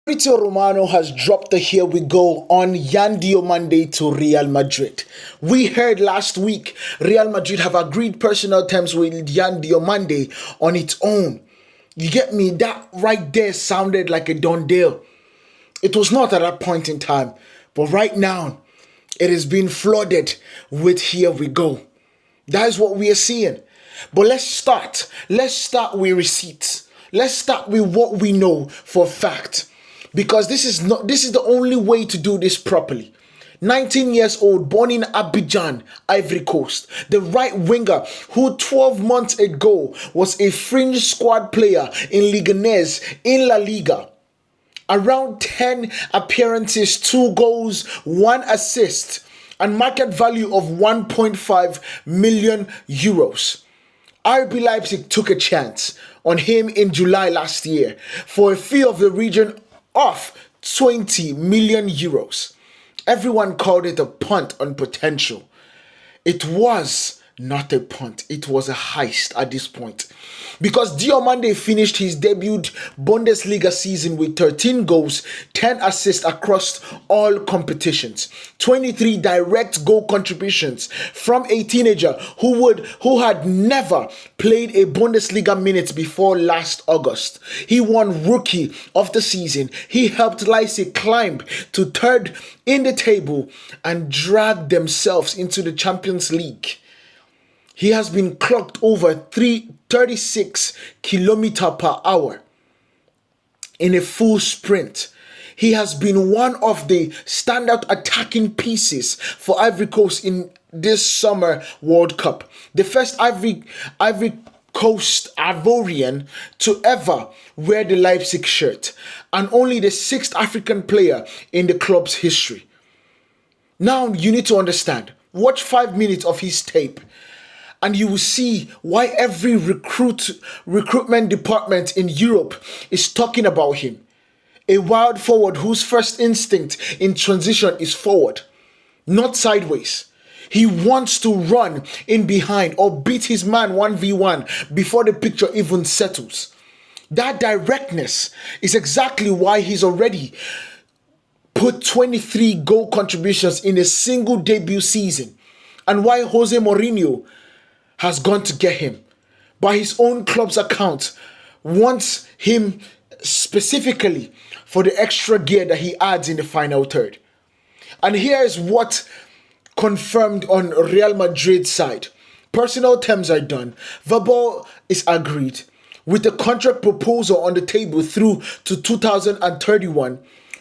Fabrizio Romano has dropped the "here we go" on Yan Diomande to Real Madrid. We heard last week Real Madrid have agreed personal terms with Yan Diomande on its own. You get me? That right there sounded like a done deal. It was not at that point in time, but right now it has been flooded with "here we go." That is what we are seeing. But let's start. Let's start with receipts. Let's start with what we know for a fact. Because this is the only way to do this properly. 19 years old, born in Abidjan, Ivory Coast, the right winger who 12 months ago was a fringe squad player in Liga in La Liga. Around 10 appearances, 2 goals, 1 assist, and market value of 1.5 million euros. RB Leipzig took a chance on him in July last year for a fee of the region of 20 million euros. Everyone called it a punt on potential. It was not a punt, it was a heist at this point. Because Diomande finished his debut Bundesliga season with 13 goals, 10 assists across all competitions, 23 direct goal contributions from a teenager who had never played a Bundesliga minute before last August. He won Rookie of the Season. He helped Leipzig climb to third in the table and drag themselves into the Champions League. He has been clocked over 36 kilometers per hour in a full sprint. He has been one of the standout attacking pieces for Ivory Coast in this summer World Cup. The first Ivory Coast Ivorian to ever wear the Leipzig shirt, and only the 6th African player in the club's history. Now you need to understand. Watch 5 minutes of his tape, and you will see why every recruitment department in Europe is talking about him. A wild forward whose first instinct in transition is forward, not sideways. He wants to run in behind or beat his man 1v1 before the picture even settles. That directness is exactly why he's already put 23 goal contributions in a single debut season, and why Jose Mourinho has gone to get him. By his own club's account, wants him specifically for the extra gear that he adds in the final third. And here is what confirmed on Real Madrid's side. Personal terms are done. Verbal is agreed. With the contract proposal on the table through to 2031,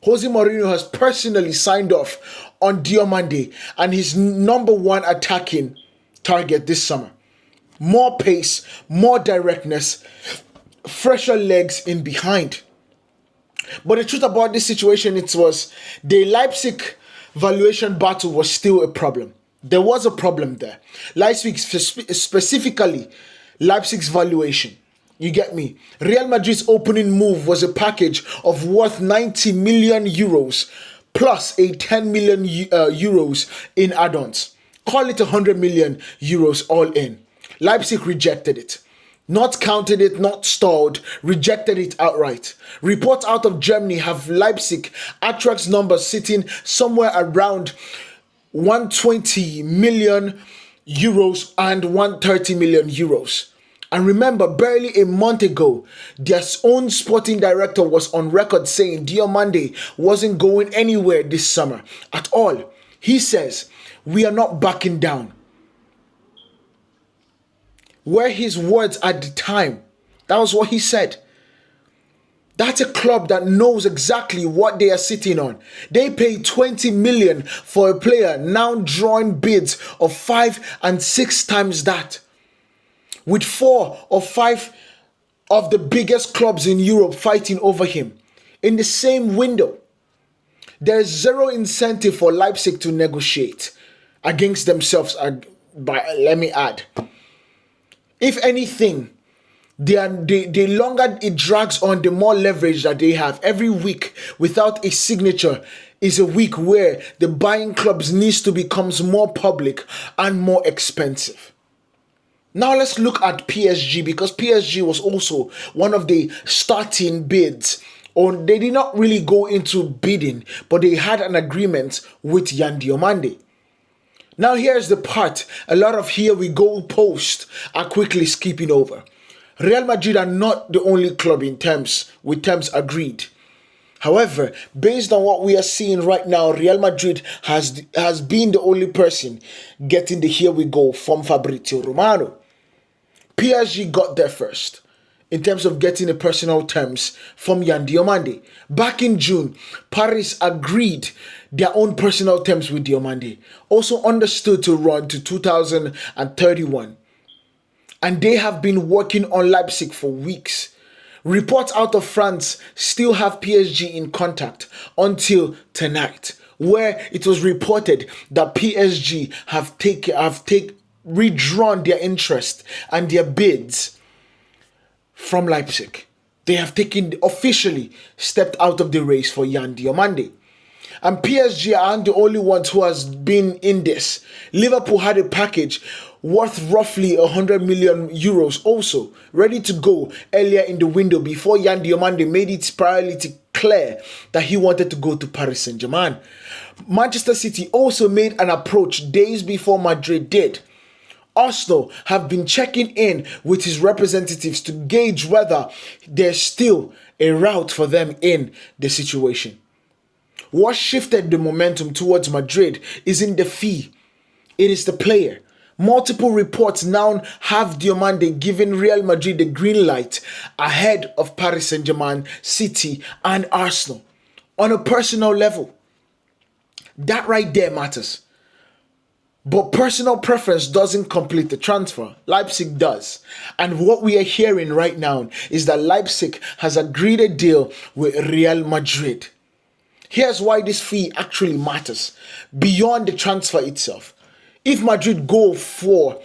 Jose Mourinho has personally signed off on Diomande and his number 1 attacking target this summer. More pace, more directness, fresher legs in behind. But the truth about this situation, it was the Leipzig valuation battle was still a problem. There was a problem there. Leipzig, specifically Leipzig's valuation. You get me? Real Madrid's opening move was a package of worth 90 million euros plus a 10 million euros in add-ons. Call it 100 million euros all in. Leipzig rejected it. Not counted it, not stalled, rejected it outright. Reports out of Germany have Leipzig Eintracht's numbers sitting somewhere around 120 million euros and 130 million euros. And remember, barely a month ago, their own sporting director was on record saying Diomande wasn't going anywhere this summer at all. He says, "We are not backing down." Were his words at the time. That was what he said. That's a club that knows exactly what they are sitting on. They paid 20 million for a player, now drawing bids of 5 and 6 times that. With 4 or 5 of the biggest clubs in Europe fighting over him in the same window. There is zero incentive for Leipzig to negotiate against themselves, let me add. If anything, the longer it drags on, the more leverage that they have. Every week without a signature is a week where the buying clubs needs to become more public and more expensive. Now let's look at PSG, because PSG was also one of the starting bids or they did not really go into bidding, but they had an agreement with Yan Diomande. Now here's the part a lot of here we go posts are quickly skipping over. Real Madrid are not the only club with terms agreed. However, based on what we are seeing right now, Real Madrid has been the only person getting the here we go from Fabrizio Romano. PSG got there first in terms of getting the personal terms from Yan Diomande. Back in June, Paris agreed their own personal terms with Diomande, also understood to run to 2031. And they have been working on Leipzig for weeks. Reports out of France still have PSG in contact until tonight, where it was reported that PSG have redrawn their interest and their bids from Leipzig. They have officially stepped out of the race for Yan Diomande. And PSG aren't the only ones who has been in this. Liverpool had a package worth roughly 100 million euros also ready to go earlier in the window before Yan Diomande made its priority clear that he wanted to go to Paris Saint-Germain. Manchester City also made an approach days before Madrid did. Arsenal have been checking in with his representatives to gauge whether there's still a route for them in the situation. What shifted the momentum towards Madrid isn't the fee, it is the player. Multiple reports now have Diomande giving Real Madrid the green light ahead of Paris Saint-Germain, City and Arsenal. On a personal level, that right there matters. But personal preference doesn't complete the transfer. Leipzig does. And what we are hearing right now is that Leipzig has agreed a deal with Real Madrid. Here's why this fee actually matters beyond the transfer itself. If Madrid go for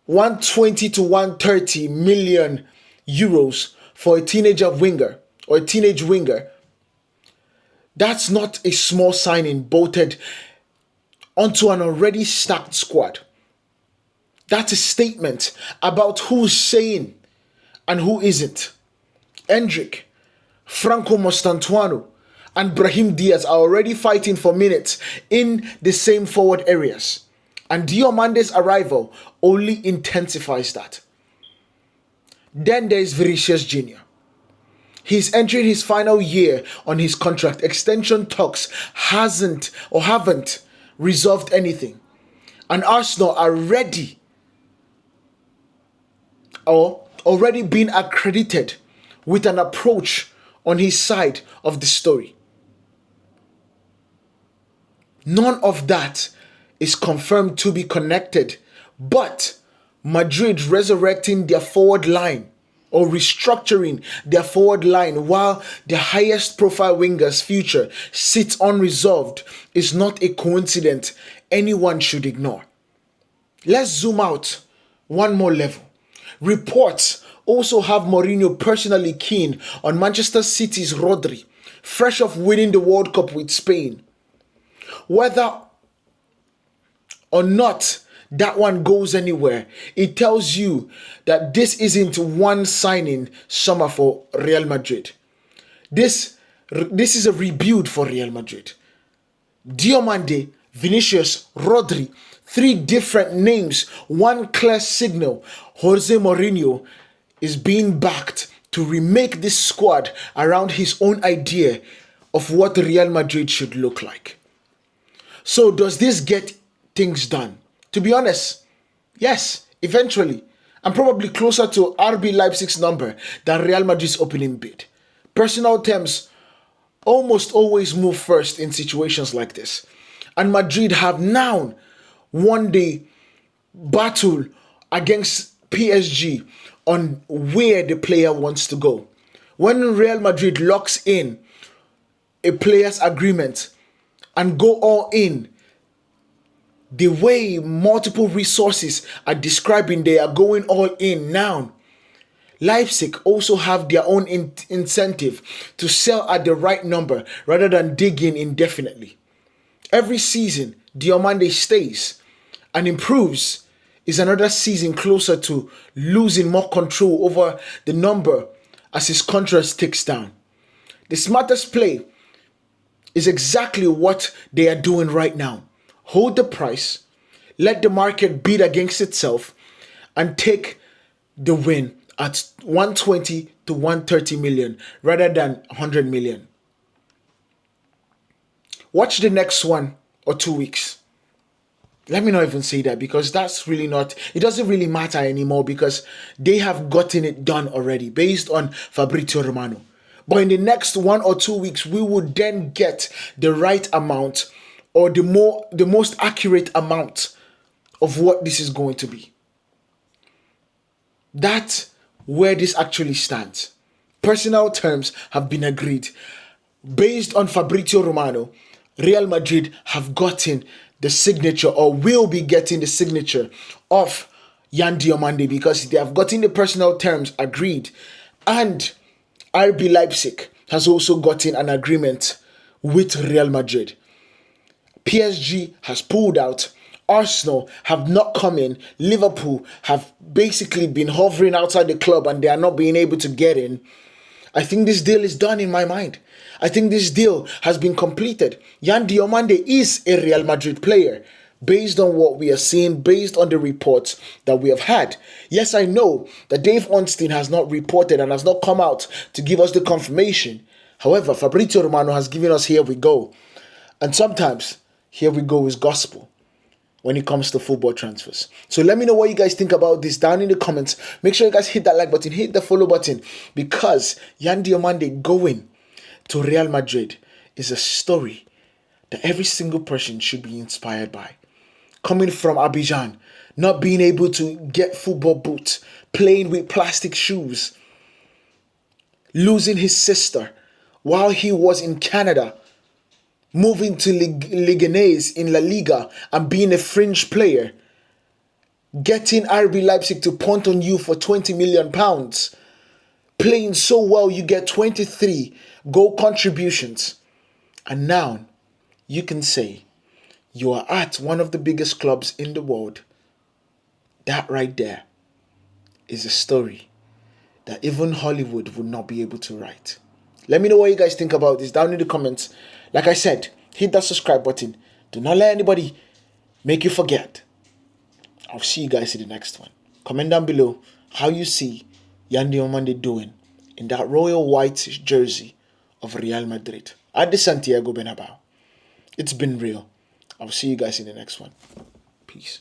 120 to 130 million euros for a teenage winger, that's not a small signing bolted onto an already stacked squad. That's a statement about who's saying and who isn't. Endrick, Franco Mostantuano, and Brahim Diaz are already fighting for minutes in the same forward areas. And Diomande's arrival only intensifies that. Then there is Vinicius Jr. He's entering his final year on his contract. Extension talks haven't resolved anything. And Arsenal are ready or already been accredited with an approach on his side of the story. None of that is confirmed to be connected, but Madrid resurrecting their forward line or restructuring their forward line while the highest profile winger's future sits unresolved is not a coincidence anyone should ignore. Let's zoom out one more level. Reports also have Mourinho personally keen on Manchester City's Rodri, fresh off winning the World Cup with Spain. Whether or not that one goes anywhere, it tells you that this isn't one signing summer for Real Madrid. This is a rebuild for Real Madrid. Diomande, Vinicius, Rodri, three different names, one clear signal. Jose Mourinho is being backed to remake this squad around his own idea of what Real Madrid should look like. So does this get things done? To be honest, yes, eventually. I'm probably closer to RB Leipzig's number than Real Madrid's opening bid. Personal terms almost always move first in situations like this. And Madrid have now won the battle against PSG on where the player wants to go. When Real Madrid locks in a player's agreement and go all in, the way multiple resources are describing they are going all in now, Leipzig also have their own incentive to sell at the right number rather than digging indefinitely. Every season, Diomande stays and improves is another season closer to losing more control over the number as his contract ticks down. The smartest play is exactly what they are doing right now. Hold the price, let the market bid against itself, and take the win at 120 to 130 million rather than 100 million. Watch the next 1 or 2 weeks. Let me not even say that, because that's really not, it doesn't really matter anymore, because they have gotten it done already based on Fabrizio Romano. But in the next 1 or 2 weeks, we would then get the right amount, or the most accurate amount of what this is going to be. That's where this actually stands. Personal terms have been agreed. Based on Fabrizio Romano, Real Madrid have gotten the signature, or will be getting the signature of Yan Diomande, because they have gotten the personal terms agreed. And RB Leipzig has also gotten an agreement with Real Madrid. PSG has pulled out. Arsenal have not come in. Liverpool have basically been hovering outside the club, and they are not being able to get in. I think this deal is done in my mind. I think this deal has been completed. Yan Diomande is a Real Madrid player, based on what we are seeing, based on the reports that we have had. Yes, I know that Dave Ornstein has not reported and has not come out to give us the confirmation. However, Fabrizio Romano has given us here we go. And sometimes, here we go is gospel when it comes to football transfers. So let me know what you guys think about this down in the comments. Make sure you guys hit that like button, hit the follow button, because Yan Diomande going to Real Madrid is a story that every single person should be inspired by. Coming from Abidjan, not being able to get football boots, playing with plastic shoes, losing his sister while he was in Canada, moving to Liga in La Liga and being a fringe player, getting RB Leipzig to punt on you for £20 million, playing so well you get 23 goal contributions, and now you can say you are at one of the biggest clubs in the world. That right there is a story that even Hollywood would not be able to write. Let me know what you guys think about this down in the comments. Like I said, hit that subscribe button. Do not let anybody make you forget. I'll see you guys in the next one. Comment down below how you see Yan Diomande doing in that royal white jersey of Real Madrid at the Santiago Bernabeu. It's been real. I'll see you guys in the next one. Peace.